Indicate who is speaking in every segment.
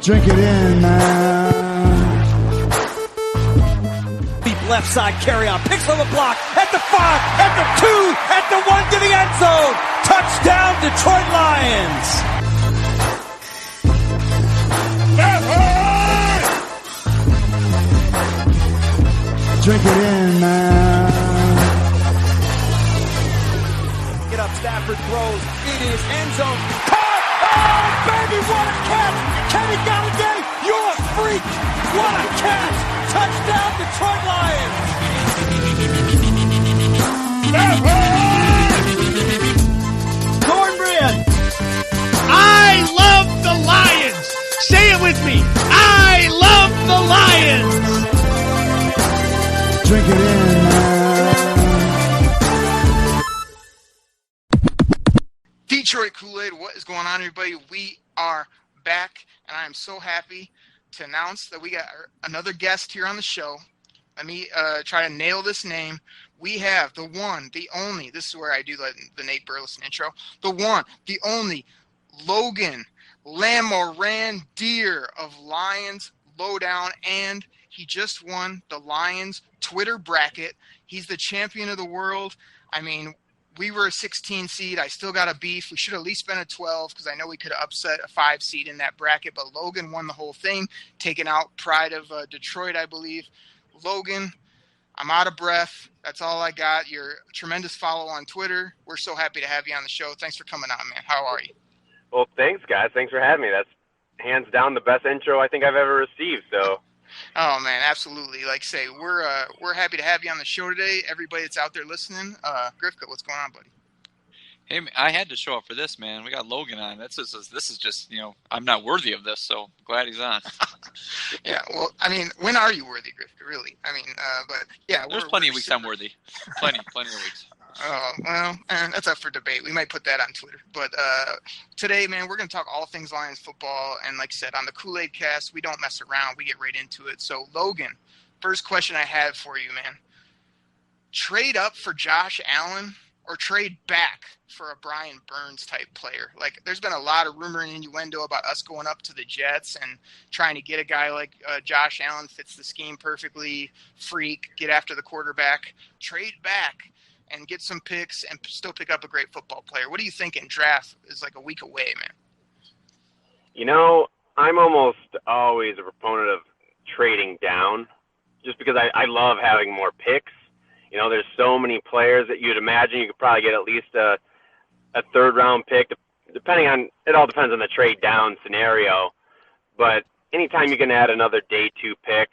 Speaker 1: Drink it in, man.
Speaker 2: Deep left side carry on. Picks on the block. At the 5. At the 2. At the 1 to the end zone. Touchdown, Detroit Lions.
Speaker 1: Drink it in, man.
Speaker 2: Get up, Stafford throws. It is end zone. Caught! Oh, baby, what a catch! Kenny Galladay, you're a freak! What a catch! Touchdown, Detroit Lions! Cornbread!
Speaker 3: I love the Lions! Say it with me! I love the Lions!
Speaker 1: Drink it in, man.
Speaker 4: Detroit Koolaid, what is going on, everybody? We are back, and I am so happy to announce that we got another guest here on the show. Let me try to nail this name. We have the one, the only, this is where I do the Nate Burleson intro, the one, the only, Logan Lamorandier of LionLowdown, and he just won the Lions Twitter bracket. He's the champion of the world. I mean, we were a 16 seed. I still got a beef. We should have at least been a 12 because I know we could have upset a 5 seed in that bracket. But Logan won the whole thing, taking out Pride of Detroit, I believe. Logan, I'm out of breath. That's all I got. You're a tremendous follow on Twitter. We're so happy to have you on the show. Thanks for coming on, man. How are you?
Speaker 5: Well, thanks, guys. Thanks for having me. That's hands down the best intro I think I've ever received. So.
Speaker 4: Oh man, absolutely. Like I say, we're happy to have you on the show today. Everybody that's out there listening, Grifka, what's going on, buddy?
Speaker 6: Hey, I had to show up for this, man. We got Logan on. This is just, I'm not worthy of this, so glad he's on.
Speaker 4: Yeah, well, I mean, when are you worthy, Grifka? Really? I mean, but yeah,
Speaker 6: there's plenty of weeks I'm worthy. Plenty of weeks.
Speaker 4: Oh, well, that's up for debate. We might put that on Twitter. But today, man, we're going to talk all things Lions football. And like I said, on the Koolaid Cast, we don't mess around. We get right into it. So, Logan, first question I have for you, man. Trade up for Josh Allen or trade back for a Brian Burns type player? Like, there's been a lot of rumor and innuendo about us going up to the Jets and trying to get a guy like Josh Allen, fits the scheme perfectly, freak, get after the quarterback. Trade back and get some picks and still pick up a great football player. What do you think in draft is like a week away, man?
Speaker 5: I'm almost always a proponent of trading down just because I love having more picks. There's so many players that you'd imagine you could probably get at least a third-round pick, depending on – it all depends on the trade down scenario. But anytime you can add another day 2 pick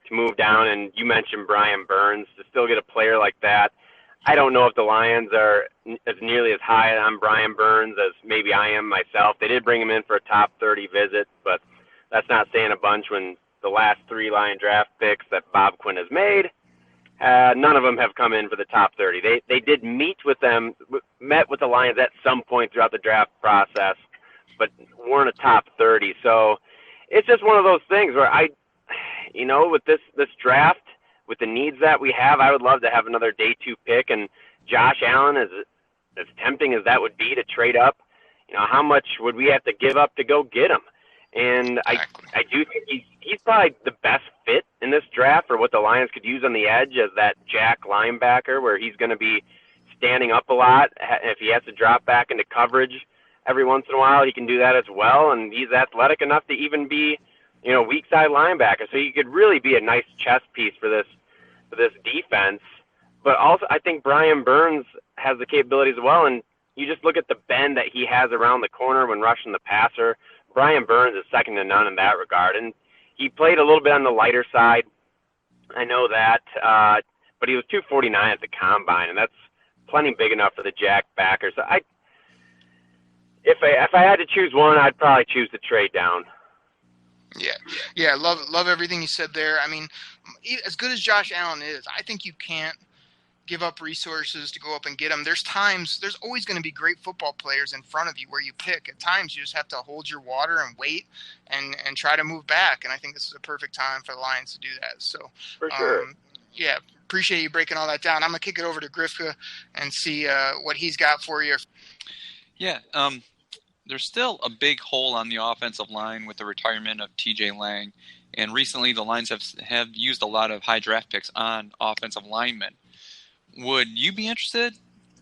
Speaker 5: to move down, and you mentioned Brian Burns, to still get a player like that, I don't know if the Lions are as nearly as high on Brian Burns as maybe I am myself. They did bring him in for a top 30 visit, but that's not saying a bunch when the last 3 Lion draft picks that Bob Quinn has made, none of them have come in for the top 30. They did met with the Lions at some point throughout the draft process, but weren't a top 30. So it's just one of those things where with this draft, with the needs that we have, I would love to have another day 2 pick. And Josh Allen, as tempting as that would be to trade up, how much would we have to give up to go get him? And I do think he's probably the best fit in this draft for what the Lions could use on the edge as that jack linebacker, where he's going to be standing up a lot. If he has to drop back into coverage every once in a while, he can do that as well. And he's athletic enough to even be, weak side linebacker. So he could really be a nice chess piece for this defense. But also, I think Brian Burns has the capabilities as well. And you just look at the bend that he has around the corner when rushing the passer. Brian Burns is second to none in that regard. And he played a little bit on the lighter side. I know that. But he was 249 at the combine, and that's plenty big enough for the jack backer. So if I had to choose one, I'd probably choose the trade down.
Speaker 4: Yeah, love everything you said there. I mean, as good as Josh Allen is, I think you can't give up resources to go up and get him. There's always going to be great football players in front of you where you pick. At times, you just have to hold your water and wait and try to move back. And I think this is a perfect time for the Lions to do that. So,
Speaker 5: for sure.
Speaker 4: Yeah, appreciate you breaking all that down. I'm going to kick it over to Grifka and see what he's got for you.
Speaker 6: Yeah, there's still a big hole on the offensive line with the retirement of T.J. Lang, and recently the Lions have used a lot of high draft picks on offensive linemen. Would you be interested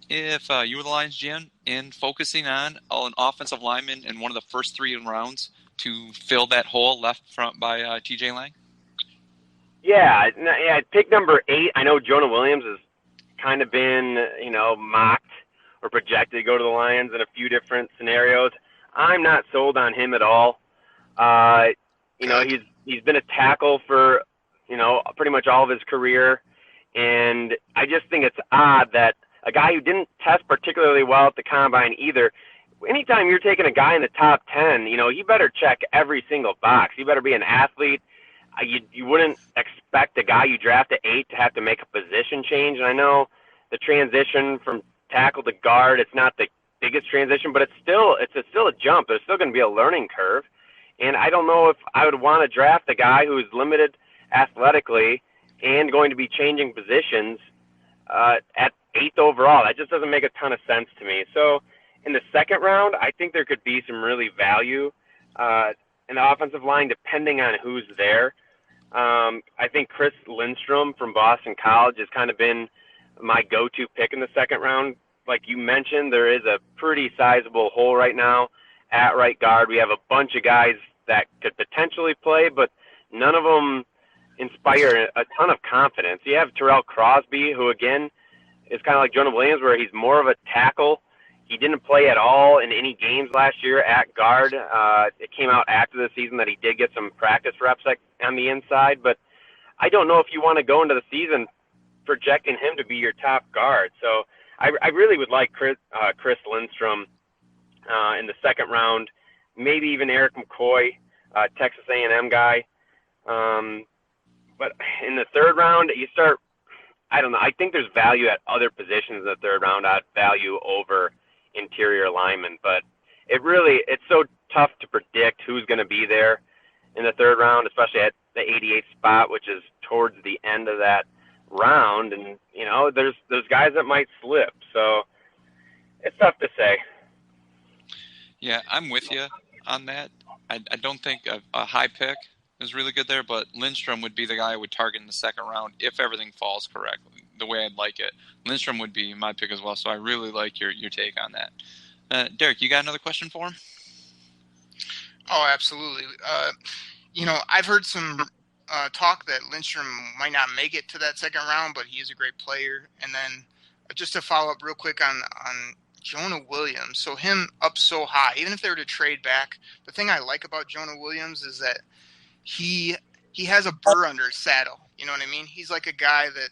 Speaker 6: if you were the Lions GM in focusing on an offensive lineman in one of the first 3 rounds to fill that hole left by T.J. Lang?
Speaker 5: Yeah, pick number 8. I know Jonah Williams has kind of been, mocked or projected to go to the Lions in a few different scenarios. I'm not sold on him at all. He's been a tackle for, pretty much all of his career, and I just think it's odd that a guy who didn't test particularly well at the combine either. Anytime you're taking a guy in the top 10, you better check every single box. You better be an athlete. You wouldn't expect a guy you draft at 8 to have to make a position change. And I know the transition from tackle to guard, it's not the biggest transition, but it's still a jump. There's still going to be a learning curve. And I don't know if I would want to draft a guy who's limited athletically and going to be changing positions at 8th overall. That just doesn't make a ton of sense to me. So in the 2nd round, I think there could be some really value in the offensive line depending on who's there. I think Chris Lindstrom from Boston College has kind of been my go-to pick in the 2nd round. Like you mentioned, there is a pretty sizable hole right now at right guard. We have a bunch of guys that could potentially play, but none of them inspire a ton of confidence. You have Terrell Crosby, who, again, is kind of like Jonah Williams, where he's more of a tackle. He didn't play at all in any games last year at guard. It came out after the season that he did get some practice reps on the inside, but I don't know if you want to go into the season projecting him to be your top guard. So I really would like Chris Lindstrom in the 2nd round, maybe even Eric McCoy, Texas A&M guy. But in the 3rd round, you start, I don't know, I think there's value at other positions in the 3rd round. I'd value over interior linemen, but it's so tough to predict who's going to be there in the 3rd round, especially at the 88th spot, which is towards the end of that round. And, there's guys that might slip. So it's tough to say.
Speaker 6: Yeah, I'm with you on that. I don't think a high pick is really good there, but Lindstrom would be the guy I would target in the 2nd round if everything falls correctly, the way I'd like it. Lindstrom would be my pick as well, so I really like your take on that. Derek, you got another question for him?
Speaker 4: Oh, absolutely. I've heard some talk that Lindstrom might not make it to that 2nd round, but he is a great player. And then just to follow up real quick on Jonah Williams, so him up so high, even if they were to trade back, the thing I like about Jonah Williams is that he has a burr under his saddle. You know what I mean? He's like a guy that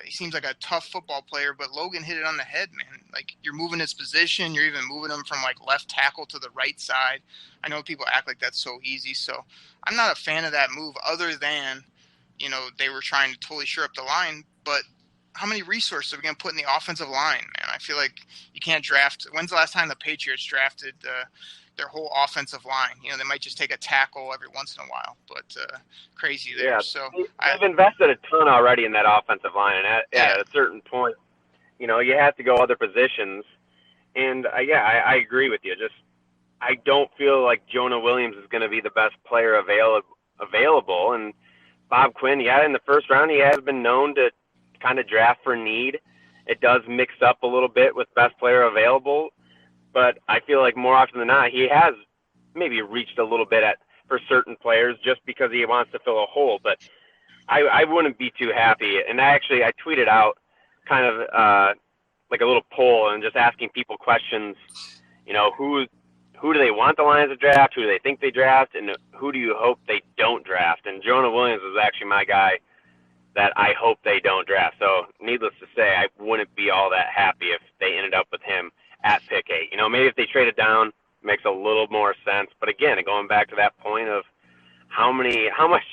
Speaker 4: he seems like a tough football player, but Logan hit it on the head, man. Like, you're moving his position. You're even moving him from, like, left tackle to the right side. I know people act like that's so easy, so I'm not a fan of that move other than, they were trying to totally shore up the line. But how many resources are we going to put in the offensive line, man? I feel like you can't draft. When's the last time the Patriots drafted their whole offensive line? They might just take a tackle every once in a while, but crazy there.
Speaker 5: Yeah,
Speaker 4: so
Speaker 5: they've invested a ton already in that offensive line, and at a certain point, you have to go other positions. And I agree with you. Just I don't feel like Jonah Williams is going to be the best player available. And Bob Quinn, in the 1st round, he has been known to kind of draft for need. It does mix up a little bit with best player available, but I feel like more often than not, he has maybe reached a little bit for certain players just because he wants to fill a hole. But I wouldn't be too happy. And I tweeted out kind of like a little poll and just asking people questions, who do they want the Lions to draft, who do they think they draft, and who do you hope they don't draft? And Jonah Williams is actually my guy that I hope they don't draft. So needless to say, I wouldn't be all that happy if they ended up with him at pick 8. Maybe if they traded down, it makes a little more sense. But again, going back to that point of how much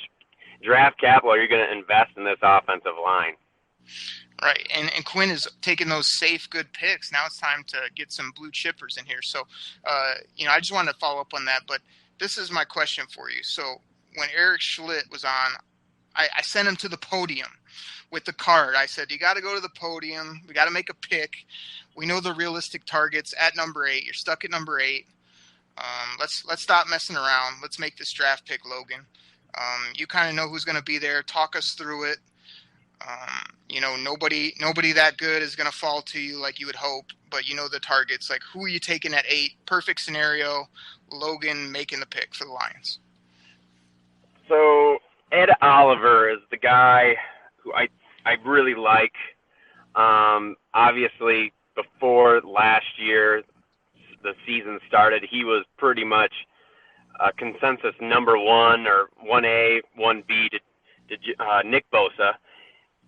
Speaker 5: draft capital are you going to invest in this offensive line?
Speaker 4: Right, and Quinn is taking those safe, good picks. Now it's time to get some blue chippers in here. So, I just wanted to follow up on that. But this is my question for you. So when Eric Schlitt was on, I sent him to the podium with the card. I said, you got to go to the podium. We got to make a pick. We know the realistic targets at number 8. You're stuck at number 8. Let's stop messing around. Let's make this draft pick, Logan. You kind of know who's going to be there. Talk us through it. Nobody that good is going to fall to you like you would hope, but you know the targets. Like, who are you taking at 8? Perfect scenario, Logan making the pick for the Lions.
Speaker 5: So Ed Oliver is the guy who I really like. Obviously, before last year, the season started, he was pretty much a consensus number 1 or 1A, 1B to Nick Bosa.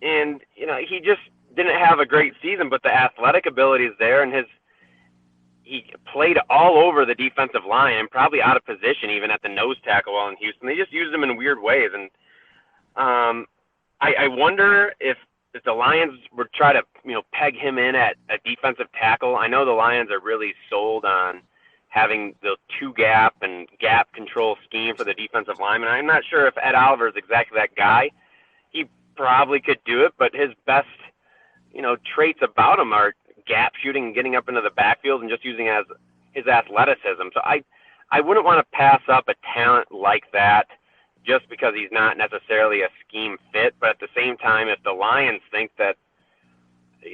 Speaker 5: And, he just didn't have a great season, but the athletic ability is there, and he played all over the defensive line and probably out of position even at the nose tackle while in Houston. They just used him in weird ways. And I wonder if the Lions would try to, peg him in at a defensive tackle. I know the Lions are really sold on having the 2-gap and gap control scheme for the defensive lineman. I'm not sure if Ed Oliver is exactly that guy. He probably could do it, but his best, traits about him are gap shooting and getting up into the backfield and just using as his athleticism. So I wouldn't want to pass up a talent like that just because he's not necessarily a scheme fit. But at the same time, if the Lions think that,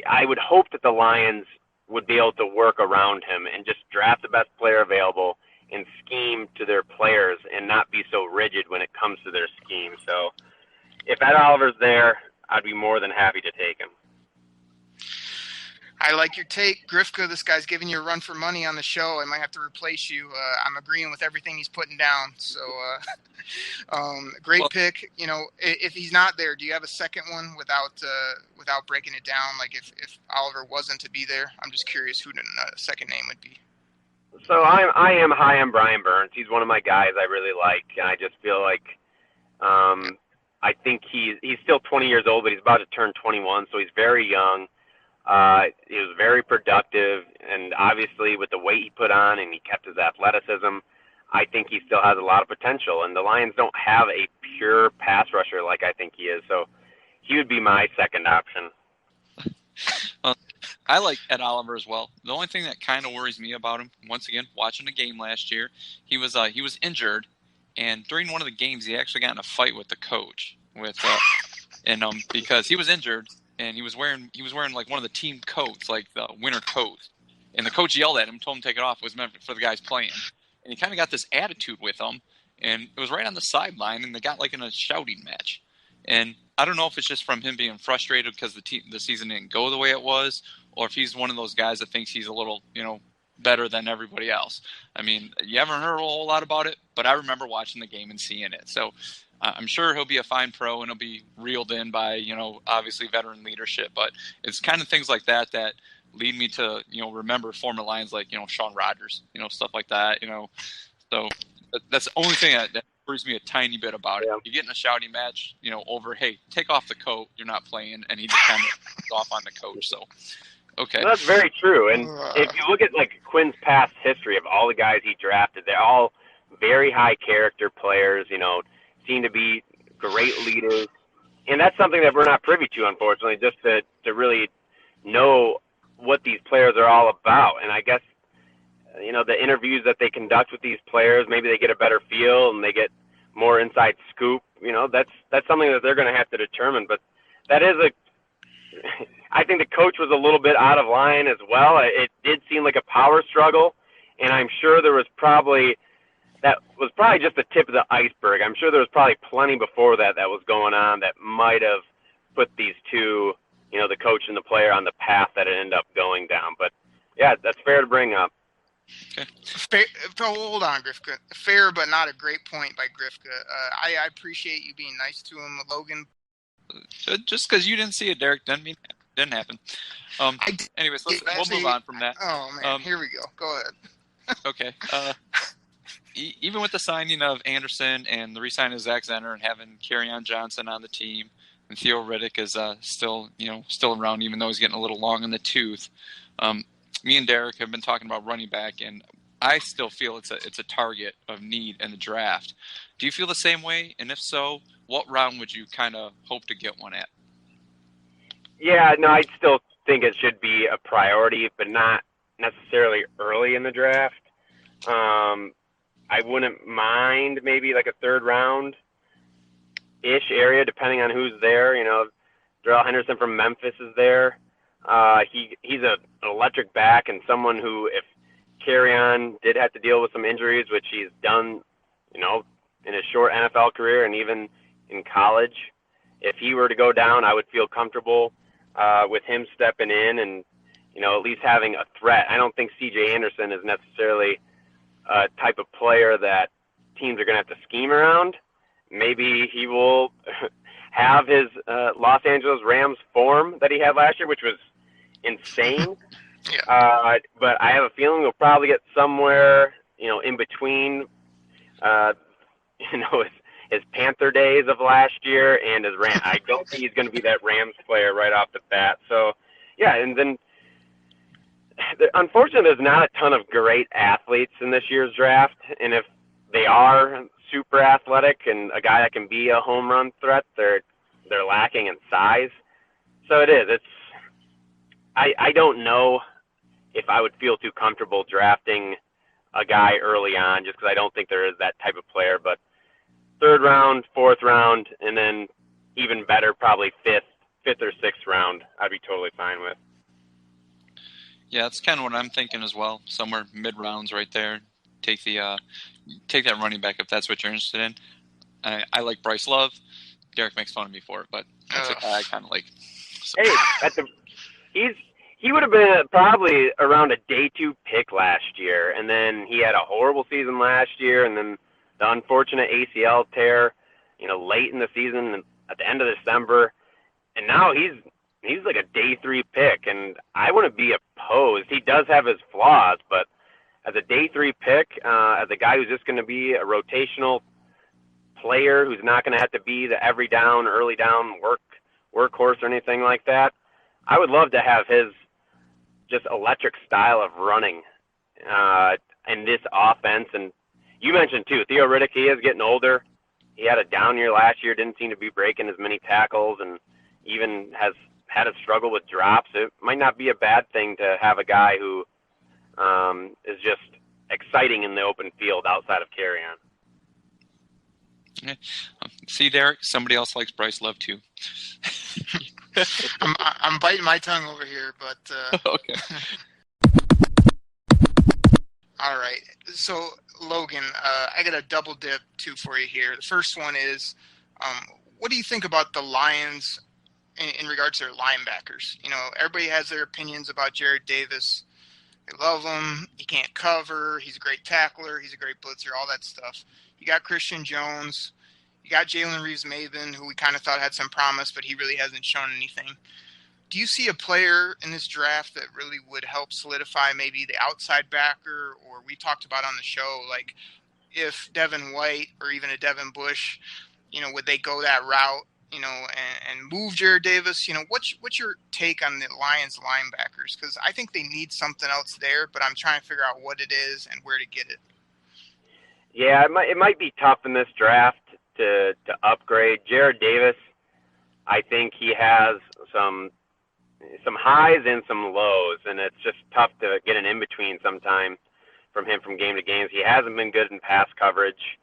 Speaker 5: I would hope that the Lions would be able to work around him and just draft the best player available and scheme to their players and not be so rigid when it comes to their scheme. So if Ed Oliver's there, I'd be more than happy to take him.
Speaker 4: I like your take, Grifka. This guy's giving you a run for money on the show. I might have to replace you. I'm agreeing with everything he's putting down. So, great pick. If he's not there, do you have a second one without breaking it down? Like if Oliver wasn't to be there, I'm just curious who the second name would be.
Speaker 5: So I am high on Brian Burns. He's one of my guys I really like, and I just feel like I think he's still 20 years old, but he's about to turn 21, so he's very young. He was very productive, and obviously with the weight he put on and he kept his athleticism, I think he still has a lot of potential. And the Lions don't have a pure pass rusher like I think he is, so he would be my second option.
Speaker 6: I like Ed Oliver as well. The only thing that kind of worries me about him, once again, watching the game last year, he was injured, and during one of the games he actually got in a fight with the coach because he was injured. And he was wearing like one of the team coats, like the winter coat. And the coach yelled at him, told him to take it off. It was meant for the guys playing. And he kind of got this attitude with him. And it was right on the sideline, and they got like in a shouting match. And I don't know if it's just from him being frustrated because the season didn't go the way it was, or if he's one of those guys that thinks he's a little, better than everybody else. I mean, you haven't heard a whole lot about it, but I remember watching the game and seeing it. So I'm sure he'll be a fine pro and he'll be reeled in by, obviously veteran leadership. But it's kind of things like that lead me to, remember former Lions like, Sean Rodgers, stuff like that, So that's the only thing that worries me a tiny bit about it. You get in a shouting match, over, hey, take off the coat, you're not playing, and he just kind of off on the coach. So, okay.
Speaker 5: Well, that's very true. And if you look at like Quinn's past history of all the guys he drafted, they're all very high character players, seem to be great leaders. And that's something that we're not privy to, unfortunately, just to really know what these players are all about. And I guess, the interviews that they conduct with these players, maybe they get a better feel and they get more inside scoop. That's something that they're going to have to determine. But that is I think the coach was a little bit out of line as well. It did seem like a power struggle, and I'm sure that was probably just the tip of the iceberg. I'm sure there was probably plenty before that was going on that might have put these two, the coach and the player, on the path that it ended up going down. But, yeah, that's fair to bring up.
Speaker 4: Okay. Hold on, Grifka. Fair but not a great point by Grifka. I appreciate you being nice to him, Logan.
Speaker 6: Just because you didn't see it, Derek, doesn't mean it didn't happen. Anyways, we'll move on from that.
Speaker 4: Oh, man, here we go. Go ahead.
Speaker 6: Okay. Even with the signing of Anderson and the re-signing of Zach Zenner and having Kerryon Johnson on the team, and Theo Riddick is still around, even though he's getting a little long in the tooth. Me and Derek have been talking about running back, and I still feel it's a target of need in the draft. Do you feel the same way? And if so, what round would you kind of hope to get one at?
Speaker 5: Yeah, no, I still think it should be a priority, but not necessarily early in the draft. I wouldn't mind maybe like a third round-ish area, depending on who's there. You know, Darrell Henderson from Memphis is there. He's an electric back and someone who, if Kerryon did have to deal with some injuries, which he's done, you know, in his short NFL career and even in college, if he were to go down, I would feel comfortable with him stepping in and, you know, at least having a threat. I don't think C.J. Anderson is necessarily a type of player that teams are going to have to scheme around. Maybe he will have his Los Angeles Rams form that he had last year, which was insane.
Speaker 4: Yeah.
Speaker 5: But I have a feeling we'll probably get somewhere, you know, in between, you know, his Panther days of last year and his Rams. I don't think he's going to be that Rams player right off the bat. So, yeah, and then unfortunately there's not a ton of great athletes in this year's draft, and if they are super athletic and a guy that can be a home run threat, they're lacking in size. So I don't know if I would feel too comfortable drafting a guy early on, just because I don't think there is that type of player. But third round, fourth round, and then even better, probably fifth or sixth round, I'd be totally fine with.
Speaker 6: Yeah, that's kind of what I'm thinking as well. Somewhere mid rounds right there. Take that running back if that's what you're interested in. I like Bryce Love. Derek makes fun of me for it, but that's a guy I kind of like. So.
Speaker 5: Hey, he would have been probably around a day 2 pick last year, and then he had a horrible season last year, and then the unfortunate ACL tear, you know, late in the season and at the end of December, and now he's like a day 3 pick, and I wouldn't be opposed. He does have his flaws, but as a day 3 pick, as a guy who's just going to be a rotational player who's not going to have to be the every down, early down workhorse or anything like that, I would love to have his just electric style of running in this offense. And you mentioned too, Theo Riddick, he is getting older. He had a down year last year, didn't seem to be breaking as many tackles, and even has had a struggle with drops. It might not be a bad thing to have a guy who is just exciting in the open field outside of Kerryon.
Speaker 6: Yeah. See, Derek, somebody else likes Bryce Love too.
Speaker 4: I'm biting my tongue over here, but
Speaker 6: okay.
Speaker 4: All right. So Logan, I got a double dip too for you here. The first one is, what do you think about the Lions in regards to their linebackers? You know, everybody has their opinions about Jared Davis. They love him. He can't cover. He's a great tackler. He's a great blitzer, all that stuff. You got Christian Jones. You got Jalen Reeves-Maybin, who we kind of thought had some promise, but he really hasn't shown anything. Do you see a player in this draft that really would help solidify maybe the outside backer, or we talked about on the show, like if Devin White or even a Devin Bush, you know, would they go that route, you know, and move Jared Davis? You know, what's your take on the Lions linebackers? Because I think they need something else there, but I'm trying to figure out what it is and where to get it.
Speaker 5: Yeah, it might be tough in this draft to upgrade. Jared Davis, I think he has some highs and some lows, and it's just tough to get an in-between sometimes from him from game to game. He hasn't been good in pass coverage.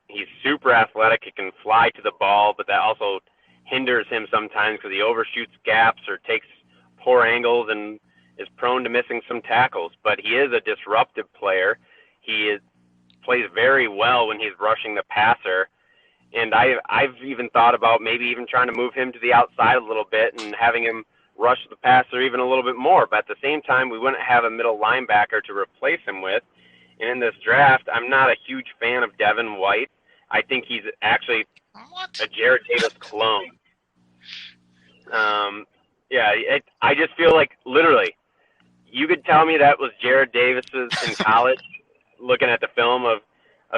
Speaker 5: He's super athletic. He can fly to the ball, but that also hinders him sometimes because he overshoots gaps or takes poor angles and is prone to missing some tackles. But he is a disruptive player. He plays very well when he's rushing the passer. And I've even thought about maybe even trying to move him to the outside a little bit and having him rush the passer even a little bit more. But at the same time, we wouldn't have a middle linebacker to replace him with. And in this draft, I'm not a huge fan of Devin White. I think he's actually a Jared Davis clone. I just feel like literally you could tell me that was Jared Davis's in college looking at the film of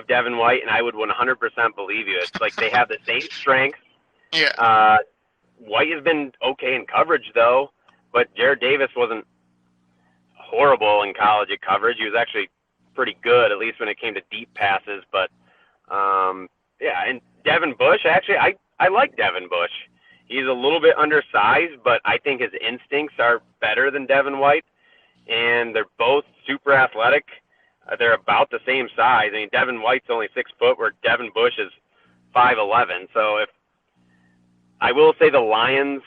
Speaker 5: Devin White, and I would 100% believe you. It's like they have the same strengths.
Speaker 4: Yeah.
Speaker 5: White has been okay in coverage, though, but Jared Davis wasn't horrible in college at coverage. He was actually pretty good, at least when it came to deep passes. But, yeah, and Devin Bush, actually, I like Devin Bush. He's a little bit undersized, but I think his instincts are better than Devin White, and they're both super athletic. They're about the same size. I mean, Devin White's only 6 foot, where Devin Bush is 5'11". So if I will say the Lions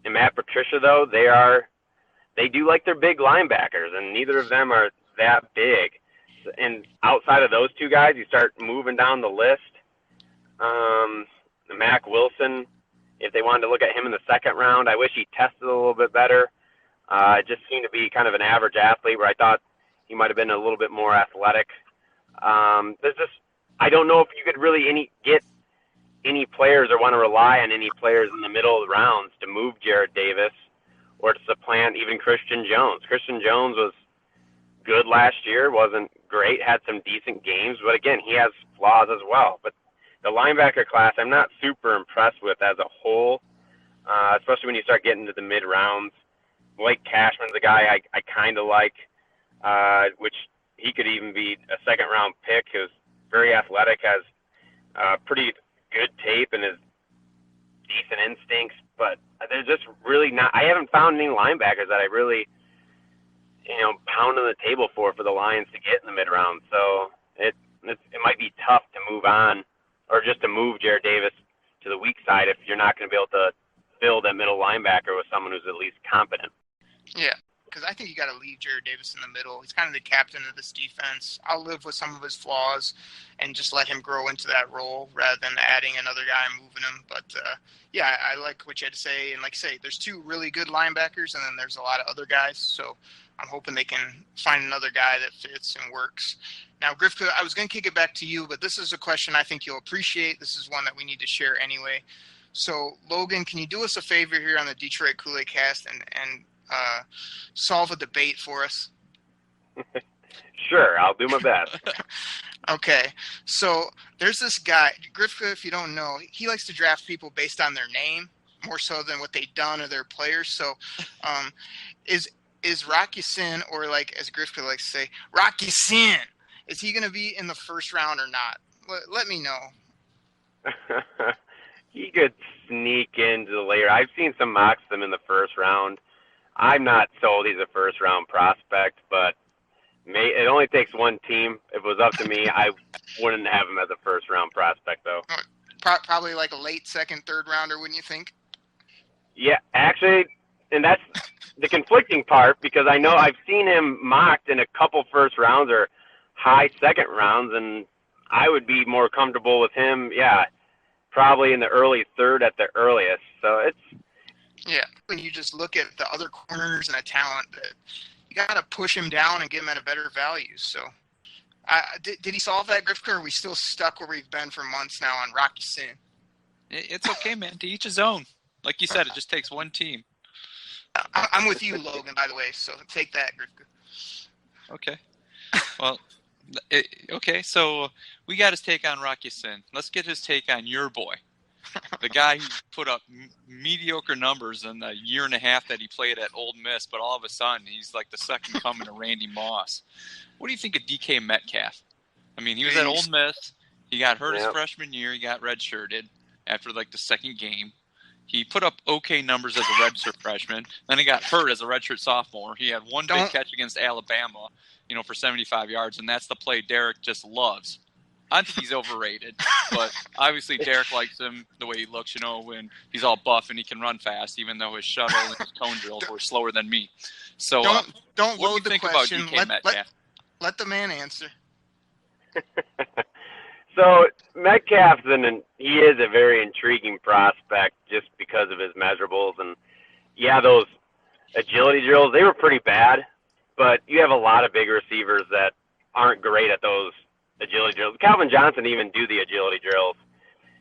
Speaker 5: and Matt Patricia, though, they do like their big linebackers, and neither of them are that big. And outside of those two guys, you start moving down the list. Mac Wilson, if they wanted to look at him in the second round, I wish he tested a little bit better. It just seemed to be kind of an average athlete, where I thought he might have been a little bit more athletic. I don't know if you could really get any players or want to rely on any players in the middle of the rounds to move Jared Davis or to supplant even Christian Jones. Christian Jones was good last year, wasn't great, had some decent games, but again, he has flaws as well. But the linebacker class, I'm not super impressed with as a whole, especially when you start getting to the mid-rounds. Blake Cashman's a guy I kind of like, which he could even be a second-round pick. He was very athletic, has pretty good tape and is decent instincts, but there's just really not – I haven't found any linebackers that I really, pound on the table for the Lions to get in the mid-round. So it might be tough to move on, or just to move Jared Davis to the weak side if you're not going to be able to fill that middle linebacker with someone who's at least competent.
Speaker 4: Yeah, because I think you got to leave Jared Davis in the middle. He's kind of the captain of this defense. I'll live with some of his flaws and just let him grow into that role rather than adding another guy and moving him. But, yeah, I like what you had to say. And like I say, there's 2 really good linebackers, and then there's a lot of other guys. So I'm hoping they can find another guy that fits and works. Now, Grifka, I was going to kick it back to you, but this is a question I think you'll appreciate. This is one that we need to share anyway. So, Logan, can you do us a favor here on the Detroit Koolaid Cast and solve a debate for us?
Speaker 5: Sure, I'll do my best.
Speaker 4: Okay, so there's this guy, Grifka, if you don't know, he likes to draft people based on their name more so than what they've done or their players. So is Rocky Sin, or like as Grifka likes to say, Rocky Sin, is he going to be in the first round or not? Let me know.
Speaker 5: He could sneak into the later. I've seen some mocks of him in the first round. I'm not sold he's a first-round prospect, but it only takes one team. If it was up to me, I wouldn't have him as a first-round prospect, though.
Speaker 4: Probably like a late second, third rounder, wouldn't you think?
Speaker 5: Yeah, actually, and that's the conflicting part, because I know I've seen him mocked in a couple first rounds or high second rounds, and I would be more comfortable with him, probably in the early third at the earliest. So it's...
Speaker 4: Yeah, when you just look at the other corners and a talent, that you got to push him down and give him at a better value. So did he solve that, Grifka, or are we still stuck where we've been for months now on Rocky Sin?
Speaker 6: It's okay, man. To each his own. Like you said, it just takes one team.
Speaker 4: I'm with you, Logan, by the way, so take that, Grifka.
Speaker 6: Okay. Well, okay, so we got his take on Rocky Sin. Let's get his take on your boy. The guy who put up mediocre numbers in the year and a half that he played at Ole Miss, but all of a sudden he's like the second coming of Randy Moss. What do you think of DK Metcalf? I mean, he was at Ole Miss. He got hurt his freshman year. He got redshirted after like the second game. He put up okay numbers as a redshirt freshman. Then he got hurt as a redshirt sophomore. He had one big catch against Alabama, for 75 yards, and that's the play Derek just loves. I think he's overrated, but obviously Derek likes him the way he looks, when he's all buff and he can run fast, even though his shuttle and his cone drills were slower than me. So
Speaker 4: don't
Speaker 6: what
Speaker 4: load
Speaker 6: do you think
Speaker 4: the question.
Speaker 6: about DK Metcalf?
Speaker 4: Let the man answer.
Speaker 5: So Metcalf's he is a very intriguing prospect just because of his measurables. And, those agility drills, they were pretty bad, but you have a lot of big receivers that aren't great at those agility drills. Calvin Johnson even do the agility drills,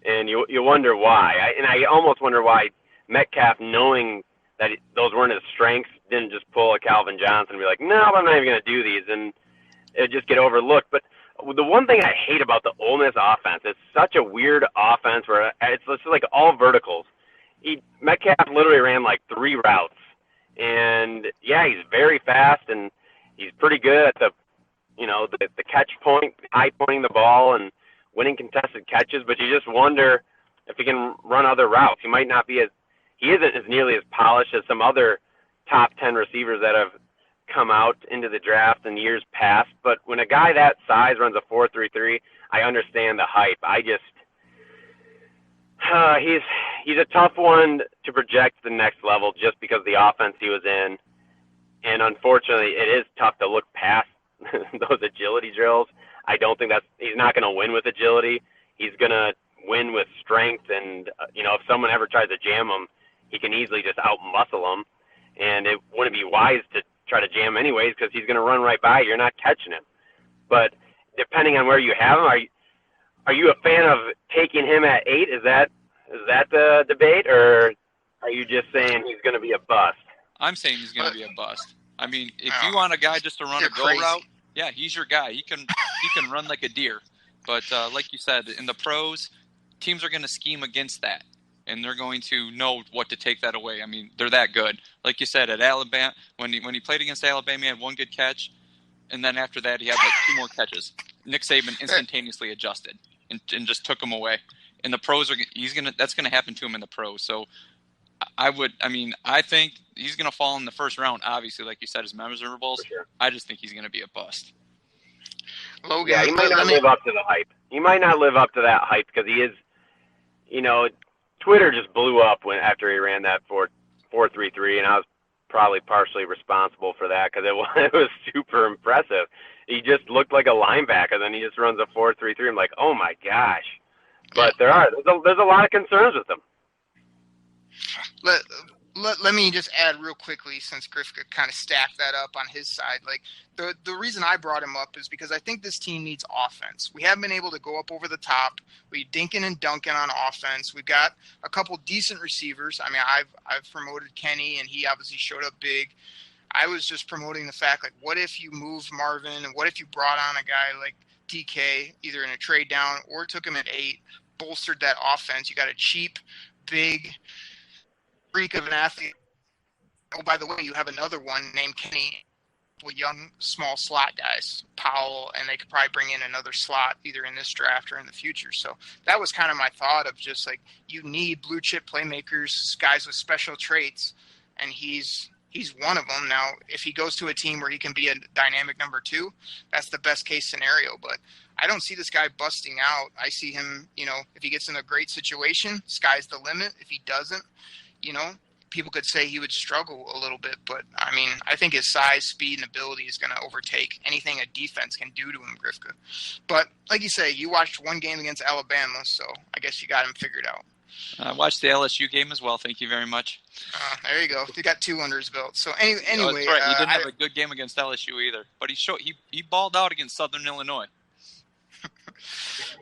Speaker 5: and you wonder why. I almost wonder why Metcalf, knowing that those weren't his strengths, didn't just pull a Calvin Johnson and be like, no, I'm not even going to do these, and it just get overlooked. But the one thing I hate about the Ole Miss offense, it's such a weird offense where it's like all verticals. Metcalf literally ran like 3 routes, and he's very fast, and He's pretty good at the catch point, high pointing the ball and winning contested catches, but you just wonder if he can run other routes. He isn't as nearly as polished as some other top 10 receivers that have come out into the draft in years past. But when a guy that size runs a 4.33, I understand the hype. He's a tough one to project the next level just because of the offense he was in. And unfortunately, it is tough to look past those agility drills. I don't think he's not going to win with agility. He's going to win with strength. And, if someone ever tries to jam him, he can easily just out-muscle him. And it wouldn't be wise to try to jam anyways because he's going to run right by you. You're not catching him. But depending on where you have him, are you a fan of taking him at 8? Is that the debate, or are you just saying he's going to be a bust?
Speaker 6: I'm saying he's going to be a bust. I mean, if you want a guy just to run a go route, yeah, he's your guy. He can run like a deer. But like you said, in the pros, teams are going to scheme against that, and they're going to know what to take that away. I mean, they're that good. Like you said, at Alabama, when he played against Alabama, he had one good catch, and then after that, he had like 2 more catches. Nick Saban instantaneously adjusted and just took him away. And the pros that's going to happen to him in the pros. So I think he's going to fall in the first round. Obviously, like you said, his measurables. Sure. I just think he's going to be a bust.
Speaker 4: Logan,
Speaker 5: yeah, he might not live up to the hype. He might not live up to that hype because he is, Twitter just blew up after he ran that 4.33, and I was probably partially responsible for that because it was super impressive. He just looked like a linebacker, then he just runs a 4.33. I'm like, oh my gosh. But there's a lot of concerns with him.
Speaker 4: Let me just add real quickly, since Griff could kind of stack that up on his side. Like the reason I brought him up is because I think this team needs offense. We haven't been able to go up over the top. We dinking and dunking on offense. We've got a couple decent receivers. I mean, I've promoted Kenny, and he obviously showed up big. I was just promoting the fact, like, what if you moved Marvin, and what if you brought on a guy like DK, either in a trade down or took him at 8, bolstered that offense. You got a cheap, big freak of an athlete. Oh, by the way, you have another one named Kenny with young, small slot guys, Powell, and they could probably bring in another slot either in this draft or in the future. So that was kind of my thought of just like, you need blue chip playmakers, guys with special traits, and he's one of them. Now, if he goes to a team where he can be a dynamic number 2, that's the best case scenario. But I don't see this guy busting out. I see him, if he gets in a great situation, sky's the limit. If he doesn't, people could say he would struggle a little bit. But, I mean, I think his size, speed, and ability is going to overtake anything a defense can do to him, Grifka. But, like you say, you watched one game against Alabama, so I guess you got him figured out.
Speaker 6: I watched the LSU game as well. Thank you very much.
Speaker 4: There you go. He got 2 under his belt. So anyway,
Speaker 6: that's right. He didn't have a good game against LSU either, but he balled out against Southern Illinois.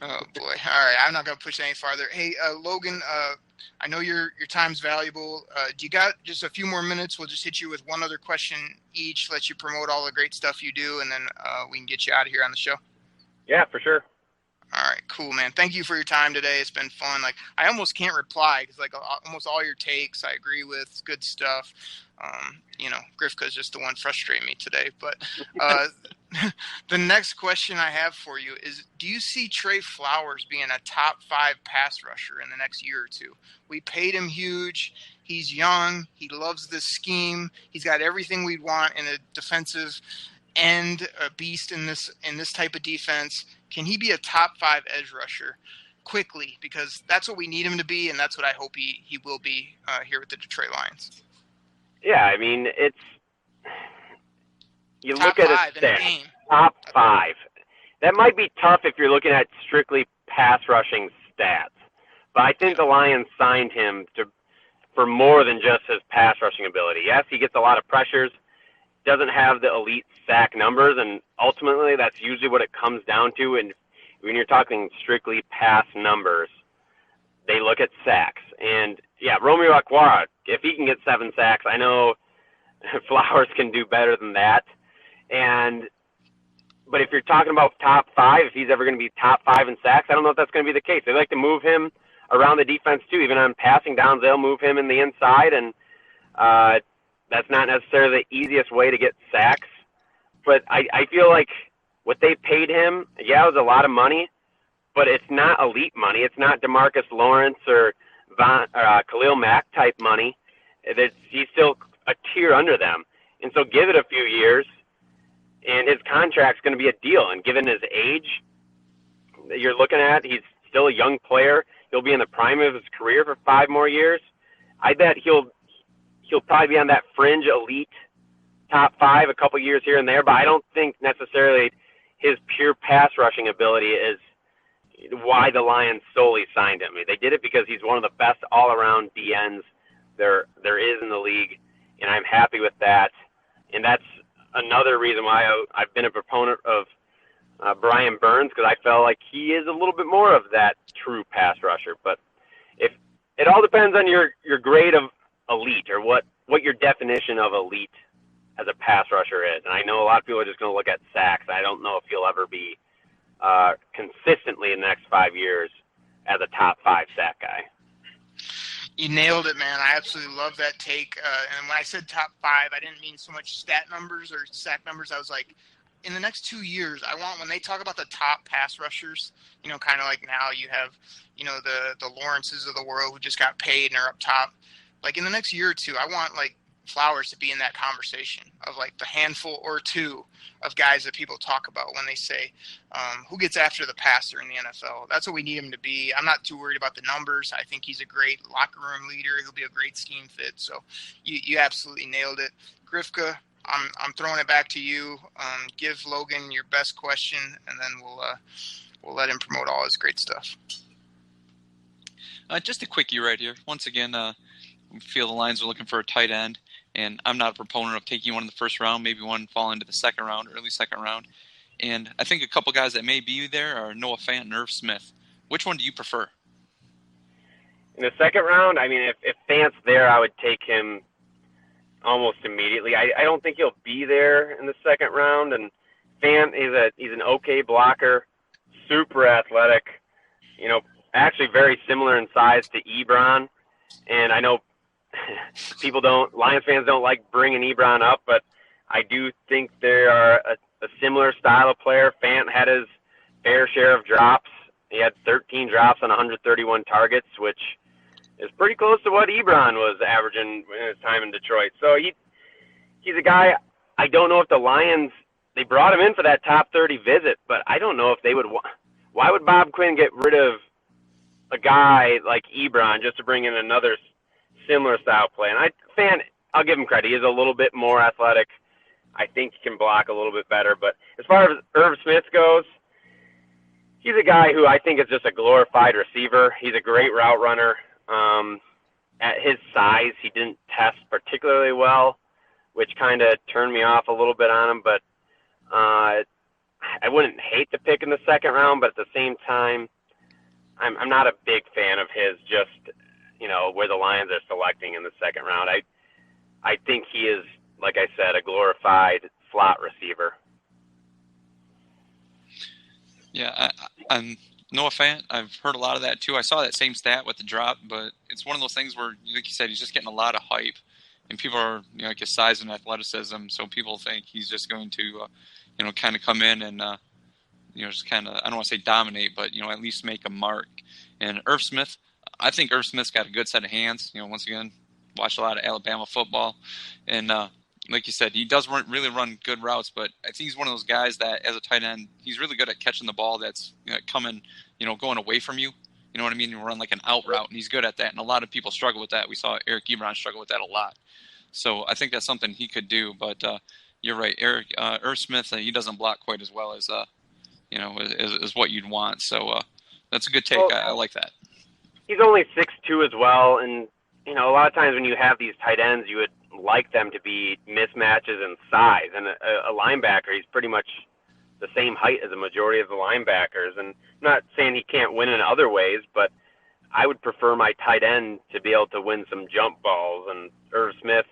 Speaker 4: Oh boy! All right, I'm not gonna push it any farther. Hey, Logan, I know your time's valuable. Do you got just a few more minutes? We'll just hit you with one other question each, let you promote all the great stuff you do, and then we can get you out of here on the show.
Speaker 5: Yeah, for sure.
Speaker 4: All right, cool, man. Thank you for your time today. It's been fun. Like, I almost can't reply because, like, almost all your takes I agree with. It's good stuff. Grifka's just the one frustrating me today. But the next question I have for you is, do you see Trey Flowers being a top 5 pass rusher in the next year or two? We paid him huge. He's young. He loves this scheme. He's got everything we'd want in a defensive end, a beast in this type of defense. Can he be a top 5 edge rusher quickly? Because that's what we need him to be, and that's what I hope he will be here with the Detroit Lions.
Speaker 5: Yeah, I mean, you
Speaker 4: top
Speaker 5: look at his stats, top 5. That might be tough if you're looking at strictly pass rushing stats. But I think the Lions signed him for more than just his pass rushing ability. Yes, he gets a lot of pressures, doesn't have the elite sack numbers, and ultimately that's usually what it comes down to. And when you're talking strictly pass numbers, they look at sacks. And yeah, Romeo Okwara, if he can get 7 sacks, I know Flowers can do better than that. But if you're talking about top 5, if he's ever going to be top 5 in sacks, I don't know if that's going to be the case. They like to move him around the defense too. Even on passing downs, they'll move him in the inside, and that's not necessarily the easiest way to get sacks. but I feel like what they paid him, yeah, it was a lot of money, but it's not elite money. It's not DeMarcus Lawrence or Khalil Mack type money. He's still a tier under them. And so give it a few years, and his contract's going to be a deal. And given his age that you're looking at, he's still a young player. He'll be in the prime of his career for 5 more years. I bet he'll probably be on that fringe elite top 5 a couple years here and there, but I don't think necessarily his pure pass rushing ability is why the Lions solely signed him. I mean, they did it because he's one of the best all-around DNs there is in the league, and I'm happy with that. And that's another reason why I've been a proponent of Brian Burns, because I felt like he is a little bit more of that true pass rusher. But if it all depends on your grade of elite, or what your definition of elite as a pass rusher is. And I know a lot of people are just going to look at sacks. I don't know if he'll ever be consistently in the next 5 years as a top 5 sack guy.
Speaker 4: You nailed it, man. I absolutely love that take. And when I said top 5, I didn't mean so much stat numbers or sack numbers. I was like, in the next 2 years, I want, when they talk about the top pass rushers, kind of like now you have, the Lawrences of the world who just got paid and are up top. Like in the next year or two, I want like Flowers to be in that conversation of like the handful or two of guys that people talk about when they say who gets after the passer in the NFL. That's what we need him to be. I'm not too worried about the numbers. I think he's a great locker room leader. He'll be a great scheme fit. So you absolutely nailed it. Grifka, I'm throwing it back to you. Give Logan your best question, and then we'll let him promote all his great stuff.
Speaker 6: Just a quickie right here. Once again, we feel the Lions are looking for a tight end. And I'm not a proponent of taking one in the first round, maybe one fall into the second round, early second round. And I think a couple guys that may be there are Noah Fant and Irv Smith. Which one do you prefer?
Speaker 5: In the second round, I mean, if Fant's there, I would take him almost immediately. I don't think he'll be there in the second round. And Fant he's an okay blocker, super athletic, actually very similar in size to Ebron. And I know Lions fans don't like bringing Ebron up, but I do think they are a similar style of player. Fant had his fair share of drops. He had 13 drops on 131 targets, which is pretty close to what Ebron was averaging in his time in Detroit. So he's a guy, I don't know if the Lions, they brought him in for that top 30 visit, but I don't know if they would. Why would Bob Quinn get rid of a guy like Ebron just to bring in another similar style play? And Fant, I'll give him credit. He is a little bit more athletic. I think he can block a little bit better. But as far as Irv Smith goes, he's a guy who I think is just a glorified receiver. He's a great route runner. At his size, he didn't test particularly well, which kind of turned me off a little bit on him. But I wouldn't hate the pick in the second round, but at the same time, I'm not a big fan of his just where the Lions are selecting in the second round. I think he is, like I said, a glorified slot receiver.
Speaker 6: Yeah, I'm Noah Fant. I've heard a lot of that too. I saw that same stat with the drop, but it's one of those things where, like you said, he's just getting a lot of hype, and people are, like his size and athleticism, so people think he's just going to, kind of come in and, just kind of, I don't want to say dominate, but, at least make a mark. And Irv Smith, I think Irv Smith's got a good set of hands. Once again, watched a lot of Alabama football. And like you said, he does really run good routes, but I think he's one of those guys that, as a tight end, he's really good at catching the ball that's coming, going away from you. You know what I mean? You run like an out route, and he's good at that. And a lot of people struggle with that. We saw Eric Ebron struggle with that a lot. So I think that's something he could do. But you're right, Irv Smith, he doesn't block quite as well as, as what you'd want. So that's a good take.
Speaker 5: Well,
Speaker 6: I like that.
Speaker 5: He's only 6'2" as well, and a lot of times when you have these tight ends, you would like them to be mismatches in size. And a linebacker, he's pretty much the same height as the majority of the linebackers. And I'm not saying he can't win in other ways, but I would prefer my tight end to be able to win some jump balls. And Irv Smith,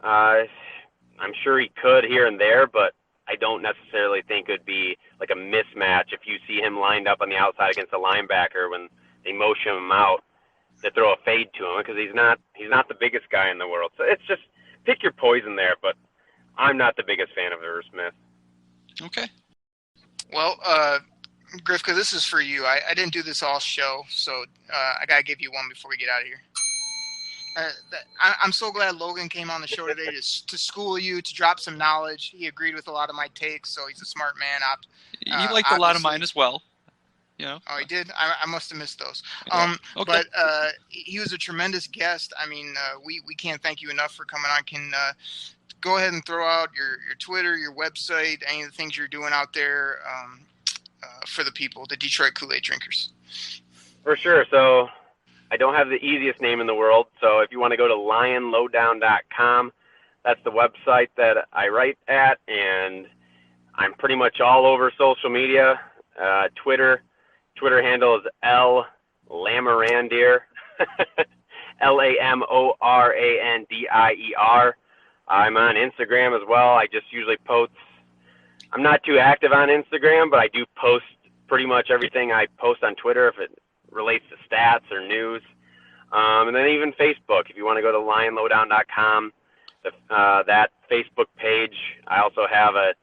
Speaker 5: I'm sure he could here and there, but I don't necessarily think it would be like a mismatch if you see him lined up on the outside against a linebacker when they motion him out to throw a fade to him, because he's not the biggest guy in the world. So it's just pick your poison there, but I'm not the biggest fan of Irv Smith.
Speaker 6: Okay.
Speaker 4: Well, Grifka, this is for you. I didn't do this all show, so I got to give you one before we get out of here. I'm so glad Logan came on the show today to school you, to drop some knowledge. He agreed with a lot of my takes, so he's a smart man.
Speaker 6: He liked a lot of mine as well. You know?
Speaker 4: Oh, he did? I must have missed those.
Speaker 6: Yeah. Okay.
Speaker 4: But he was a tremendous guest. I mean, we can't thank you enough for coming on. Can go ahead and throw out your Twitter, your website, any of the things you're doing out there for the people, the Detroit Kool-Aid drinkers.
Speaker 5: For sure. So I don't have the easiest name in the world. So if you want to go to LionLowdown.com, that's the website that I write at. And I'm pretty much all over social media. Twitter handle is Lamorandier, Lamorandier. I'm on Instagram as well. I just usually post. I'm not too active on Instagram, but I do post pretty much everything I post on Twitter if it relates to stats or news. And then even Facebook. If you want to go to LionLowdown.com, that Facebook page, I also have a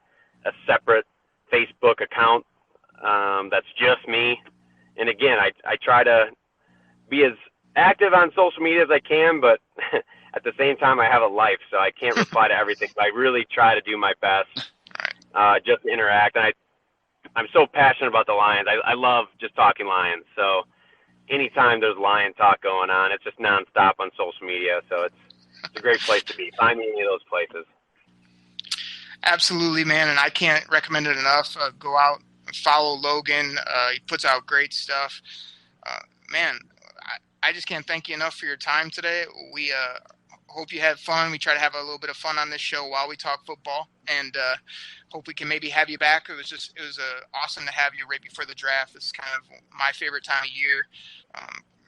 Speaker 5: separate Facebook account that's just me. And again, I try to be as active on social media as I can, but at the same time, I have a life, so I can't reply to everything. But I really try to do my best just to interact. And I'm so passionate about the Lions. I love just talking Lions. So anytime there's Lion talk going on, it's just nonstop on social media. So it's a great place to be. Find me in any of those places.
Speaker 4: Absolutely, man, and I can't recommend it enough. Go out and follow Logan. He puts out great stuff. Man, I just can't thank you enough for your time today. We hope you had fun. We try to have a little bit of fun on this show while we talk football, and hope we can maybe have you back. It was awesome to have you right before the draft. It's kind of my favorite time of year.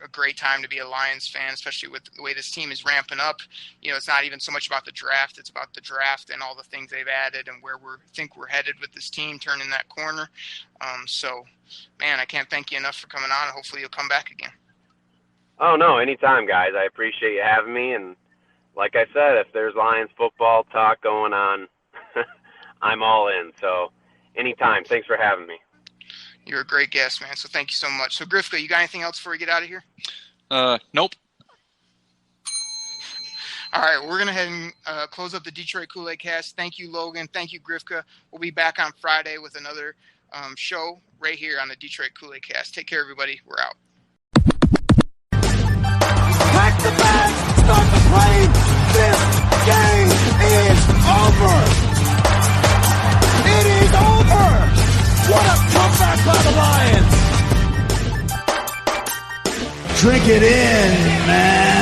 Speaker 4: A great time to be a Lions fan, especially with the way this team is ramping up. You know, it's not even so much about the draft. It's about the draft and all the things they've added and where think we're headed with this team, turning that corner. So, man, I can't thank you enough for coming on, and hopefully you'll come back again.
Speaker 5: Oh, no, anytime, guys. I appreciate you having me. And like I said, if there's Lions football talk going on, I'm all in. So anytime. Thanks for having me.
Speaker 4: You're a great guest, man. So thank you so much. So, Grifka, you got anything else before we get out of here?
Speaker 6: Nope.
Speaker 4: All right, we're going to head and close up the Detroit Koolaid Cast. Thank you, Logan. Thank you, Grifka. We'll be back on Friday with another show right here on the Detroit Koolaid Cast. Take care, everybody. We're out.
Speaker 2: Pack the bags, start the plane. This game is over. It is over. What a comeback by the Lions.
Speaker 1: Drink it in, man.